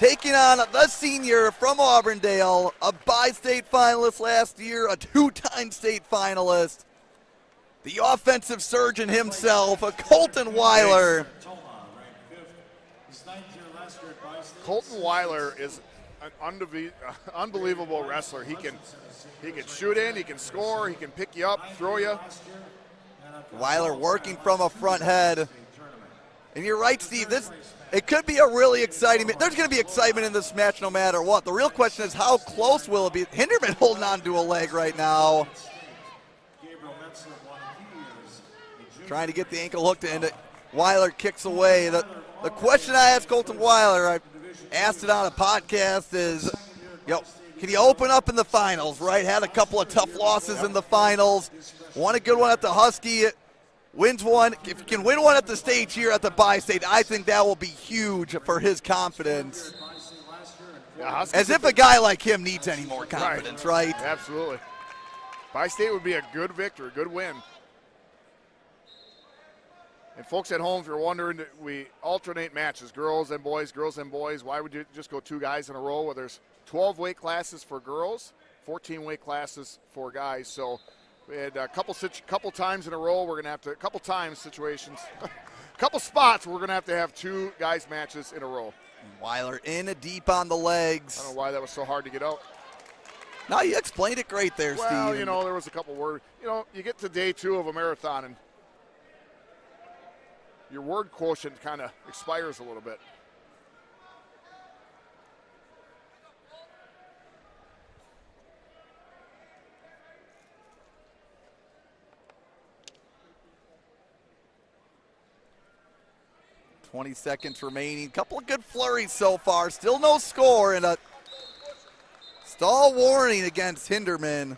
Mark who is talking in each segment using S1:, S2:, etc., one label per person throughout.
S1: taking on the senior from Auburndale, a bi-state finalist last year, a two-time state finalist, the offensive surgeon himself, a Colton Weiler.
S2: Colton Weiler is an unbelievable wrestler. He can shoot in, he can score, he can pick you up, throw you.
S1: Weiler working from a front head. And you're right, Steve, it could be a really exciting, there's going to be excitement in this match no matter what. The real question is how close will it be? Hinderman holding on to a leg right now. Trying to get the ankle hook to end it. Weiler kicks away. The question I asked Colton Weiler, I asked it on a podcast, is, can you open up in the finals, right? Had a couple of tough losses in the finals. Won a good one at the Husky. Wins one. If you can win one at the stage here at the bi-state, I think that will be huge for his confidence.
S2: Yeah,
S1: as if a guy like him needs any more confidence, right?
S2: Absolutely. Bi-state would be a good victory, a good win. And folks at home, if you're wondering, we alternate matches, girls and boys, girls and boys. Why would you just go two guys in a row? Well, there's 12 weight classes for girls, 14 weight classes for guys. So we had a couple times in a row. We're going to have to, couple spots, we're going to have two guys matches in a row.
S1: Weiler in deep on the legs.
S2: I don't know why that was so hard to get out.
S1: No, you explained it great there, Steve.
S2: Well, there was a couple words. You get to day 2 of a marathon and your word quotient kind of expires a little bit.
S1: $20 seconds remaining. Couple of good flurries so far. Still no score, and a stall warning against Hinderman.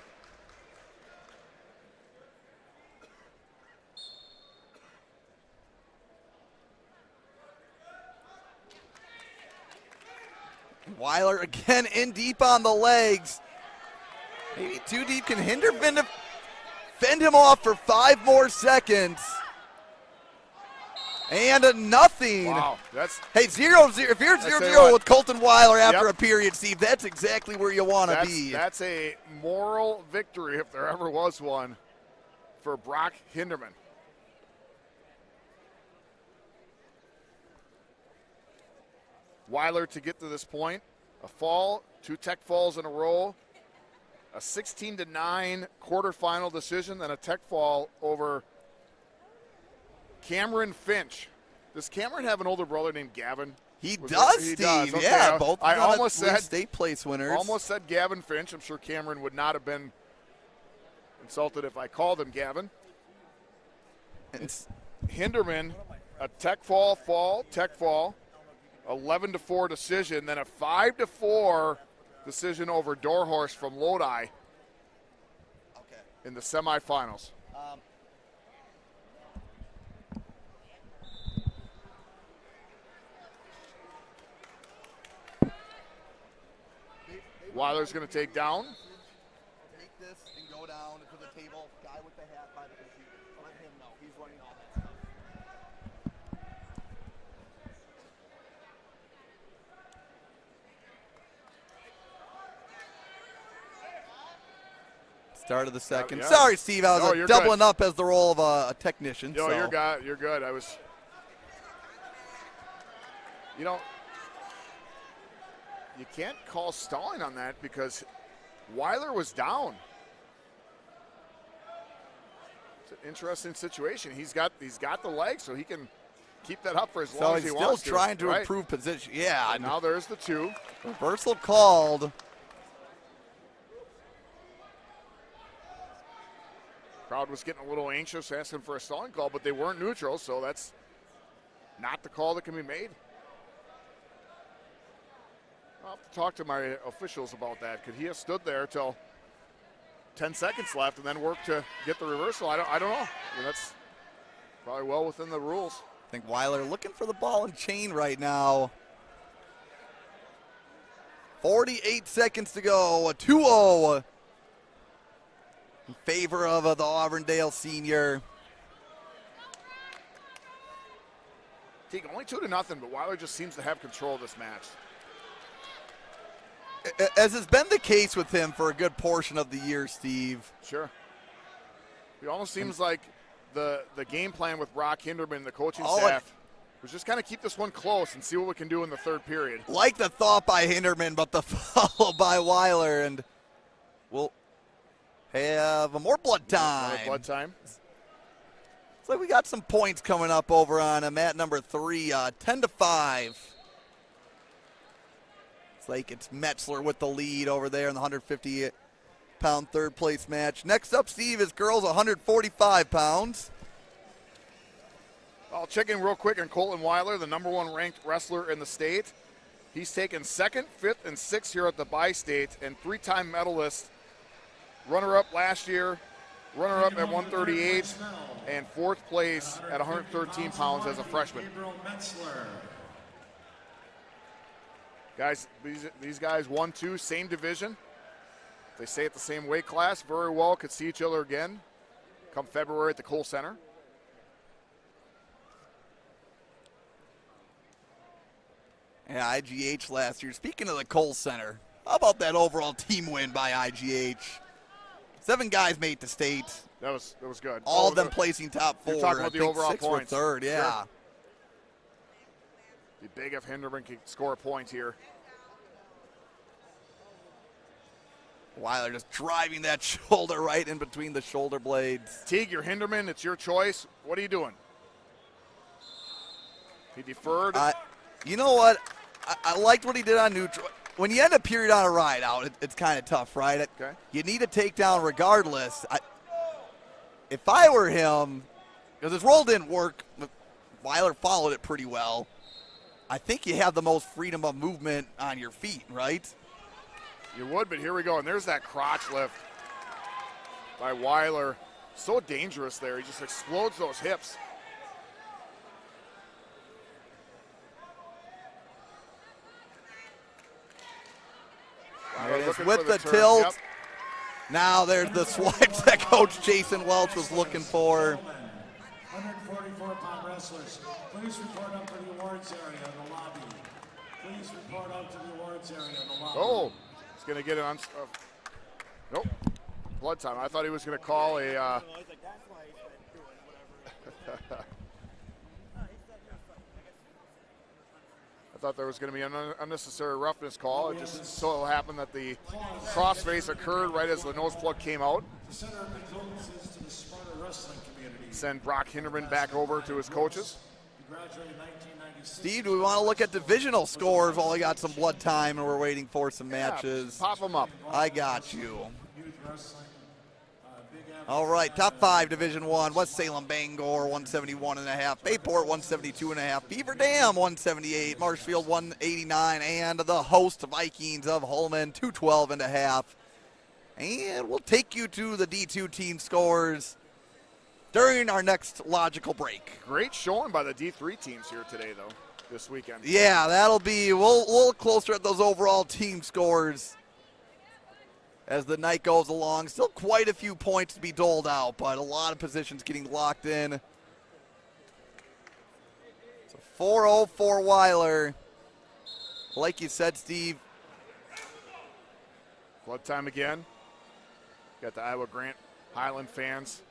S1: Weiler again in deep on the legs. Maybe too deep. Can Hinderman fend him off for 5 more seconds? And a nothing.
S2: Wow,
S1: hey, 0-0. If you're 0-0 with Colton Weiler after a period, Steve, that's exactly where you want to be.
S2: That's a moral victory, if there ever was one, for Brock Hinderman. Weiler to get to this point, a fall, 2 tech falls in a row, a 16-9 quarterfinal decision, then a tech fall over Cameron Finch. Does Cameron have an older brother named Gavin?
S1: He does, Steve.
S2: Does. Okay.
S1: Yeah, both
S2: I almost said
S1: state place winners.
S2: Almost said Gavin Finch. I'm sure Cameron would not have been insulted if I called him Gavin. Hinderman, a tech fall, tech fall. 11-4 decision, then a 5-4 decision over Dorhorst from Lodi in the semifinals. Weiler's going to take down.
S1: Take this and go down to the table. Guy with the hat by the computer. Let him know. He's running all that stuff. Start of the second.
S2: Yeah.
S1: Sorry, Steve. I was doubling up as the role of a technician.
S2: No, you're good. I was. You can't call stalling on that because Weiler was down. It's an interesting situation. He's got the legs, so he can keep that up for as long as he wants to.
S1: So he's still trying to improve position. Yeah.
S2: And now there's the 2.
S1: Reversal called.
S2: Crowd was getting a little anxious, asking for a stalling call, but they weren't neutral, so that's not the call that can be made. I'll have to talk to my officials about that. Could he have stood there till 10 seconds left and then worked to get the reversal? I don't know. That's probably well within the rules.
S1: I think Weiler looking for the ball and chain right now. 48 seconds to go. A 2-0 in favor of the Auburndale senior.
S2: Only 2-0, but Weiler just seems to have control of this match.
S1: as has been the case with him for a good portion of the year, Steve.
S2: Sure. It almost seems like the game plan with Brock Hinderman, the coaching staff, was just kind of keep this one close and see what we can do in the third period.
S1: Like the thought by Hinderman, but the follow by Weiler, and we'll have more blood time.
S2: More blood time.
S1: Looks like we got some points coming up over on mat number 3, 10-5. It's like it's Metzler with the lead over there in the 150-pound third place match. Next up, Steve, is girls 145 pounds.
S2: I'll check in real quick on Colton Weiler, the number 1 ranked wrestler in the state. He's taken 2nd, 5th, and 6th here at the Bi-State, and 3-time medalist, runner-up last year, runner-up at 138, and 4th place at 113 pounds as a freshman. Guys, these guys 1-2, same division. They stay at the same weight class. Very well could see each other again come February at the Kohl Center.
S1: Yeah, IGH last year. Speaking of the Kohl Center, how about that overall team win by IGH? 7 guys made the state.
S2: That was good.
S1: All of them placing top 4.
S2: You're talking about the overall
S1: 6
S2: points.
S1: were third, yeah.
S2: Sure. Be big if Hinderman can score a point here.
S1: Weiler just driving that shoulder right in between the shoulder blades.
S2: Teague, you're Hinderman. It's your choice. What are you doing? He deferred.
S1: You know what? I liked what he did on neutral. When you end a period on a ride out, it's kind of tough, right?
S2: Okay.
S1: You need a takedown regardless. If I were him, because his roll didn't work, Weiler followed it pretty well. I think you have the most freedom of movement on your feet, right?
S2: You would, but here we go. And there's that crotch lift by Weiler. So dangerous there. He just explodes those hips.
S1: There it is with the tilt. Yep. Now there's the swipes that Coach Jason Welch was looking for.
S3: 144-pound wrestlers, please report up to the awards area in the lobby. Please report up to the awards area in the lobby.
S2: Oh, he's going to get it on. Nope. Blood time. I thought he was going to call a. I thought there was going to be an unnecessary roughness call. It just so happened that the crossface occurred right as the nose plug came out. Send Brock Hinderman back over to his coaches.
S1: Steve, do we want to look at divisional scores while we got some blood time and we're waiting for some matches?
S2: Pop them up.
S1: I got you. All right, top 5, Division 1, West Salem, Bangor, 171.5, Bayport, 172.5, Beaver Dam, 178, Marshfield, 189, and the host Vikings of Holman, 212.5. And we'll take you to the D2 team scores during our next logical break.
S2: Great showing by the D3 teams here today, though, this weekend.
S1: Yeah, that'll be, we'll look closer at those overall team scores as the night goes along. Still quite a few points to be doled out, but a lot of positions getting locked in. So 4-0 for Weiler. Like you said, Steve.
S2: Blood time again. Got the Iowa Grant Highland fans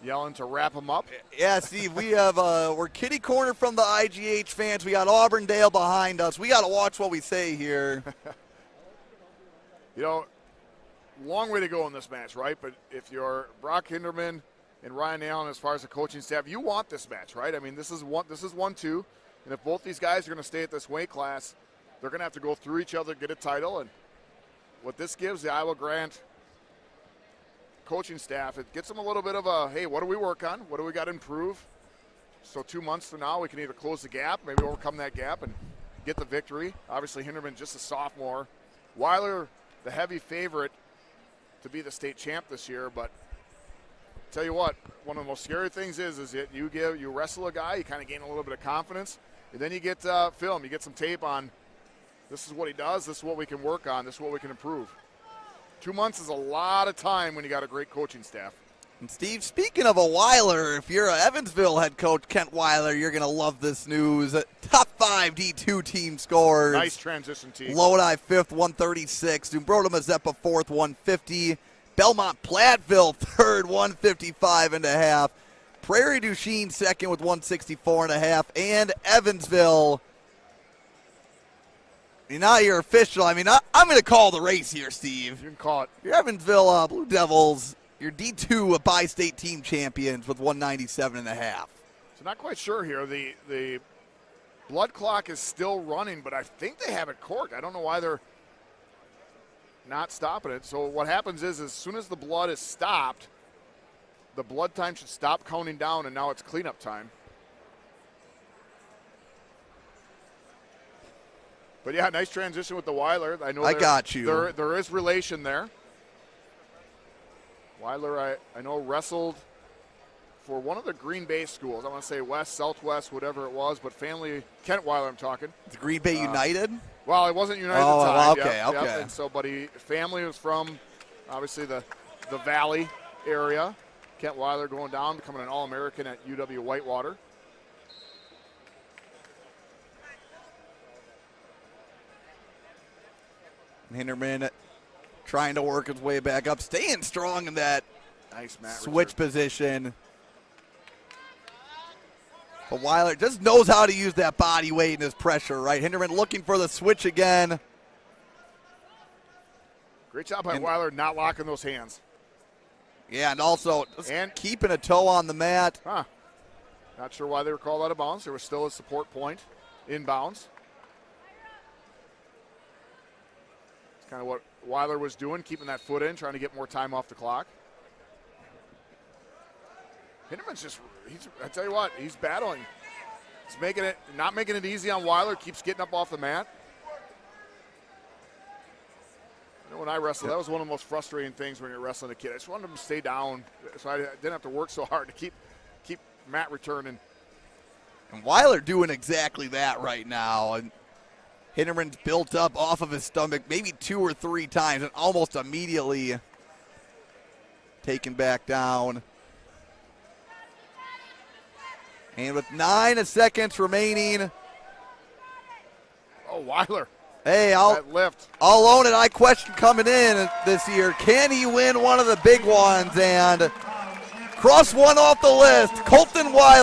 S2: yelling to wrap them up.
S1: Yeah, Steve, we have, we're kitty corner from the IGH fans. We got Auburndale behind us. We got to watch what we say here.
S2: You know, long way to go in this match, right? But if you're Brock Hinderman and Ryan Allen, as far as the coaching staff, you want this match, right? I mean, this is 1-2, and if both these guys are going to stay at this weight class, they're going to have to go through each other, get a title, and what this gives the Iowa Grant coaching staff, it gets them a little bit of a, hey, what do we work on? What do we got to improve? So 2 months from now, we can either close the gap, maybe overcome that gap and get the victory. Obviously, Hinderman just a sophomore. Weiler, the heavy favorite to be the state champ this year, but tell you what, one of the most scary things is that you wrestle a guy, you kind of gain a little bit of confidence, and then you get film, you get some tape on, this is what he does, this is what we can work on, this is what we can improve. 2 months is a lot of time when you got a great coaching staff.
S1: And Steve, speaking of a Weiler, if you're a Evansville head coach, Kent Weiler, you're going to love this news. Top 5 D2 team scores.
S2: Nice transition team.
S1: Lodi 5th, 136. Dumbroda Mazeppa 4th, 150. Belmont Platteville 3rd, 155.5. Prairie du Chien 2nd with 164.5. And Evansville. Now you're official. I mean, I'm going to call the race here, Steve.
S2: You can call it.
S1: Your Evansville Blue Devils, your D2 bi-state team champions with 197.5.
S2: So not quite sure here. The blood clock is still running, but I think they have it corked. I don't know why they're not stopping it. So what happens is as soon as the blood is stopped, the blood time should stop counting down, and now it's cleanup time. But yeah, nice transition with the Weiler. I
S1: got you.
S2: There is relation there. Weiler, I know, wrestled for one of the Green Bay schools. I want to say West, Southwest, whatever it was, but family, Kent Weiler I'm talking.
S1: The Green Bay United?
S2: Well, it wasn't United at the time.
S1: Okay,
S2: Yep.
S1: okay.
S2: And so, but family was from, obviously, the Valley area. Kent Weiler going down, becoming an All-American at UW Whitewater.
S1: Hinderman trying to work his way back up, staying strong in that
S2: Nice mat
S1: switch
S2: return.
S1: position. But Weiler just knows how to use that body weight and his pressure, right? Hinderman looking for the switch again.
S2: Great job by Weiler not locking those hands.
S1: Yeah, and also just keeping a toe on the mat.
S2: Not sure why they were called out of bounds. There was still a support point inbounds. It's kind of what Weiler was doing, keeping that foot in, trying to get more time off the clock. Hinderman's I tell you what, he's battling. He's not making it easy on Weiler, keeps getting up off the mat. You know, when I wrestled, that was one of the most frustrating things when you're wrestling a kid. I just wanted him to stay down so I didn't have to work so hard to keep mat returning.
S1: And Weiler doing exactly that right now. And Hinderman's built up off of his stomach maybe 2 or 3 times and almost immediately taken back down. And with 9 seconds remaining.
S2: Oh, Weiler.
S1: Hey,
S2: that lift.
S1: I'll own it. I question coming in this year. Can he win one of the big ones? And cross one off the list. Colton Weiler.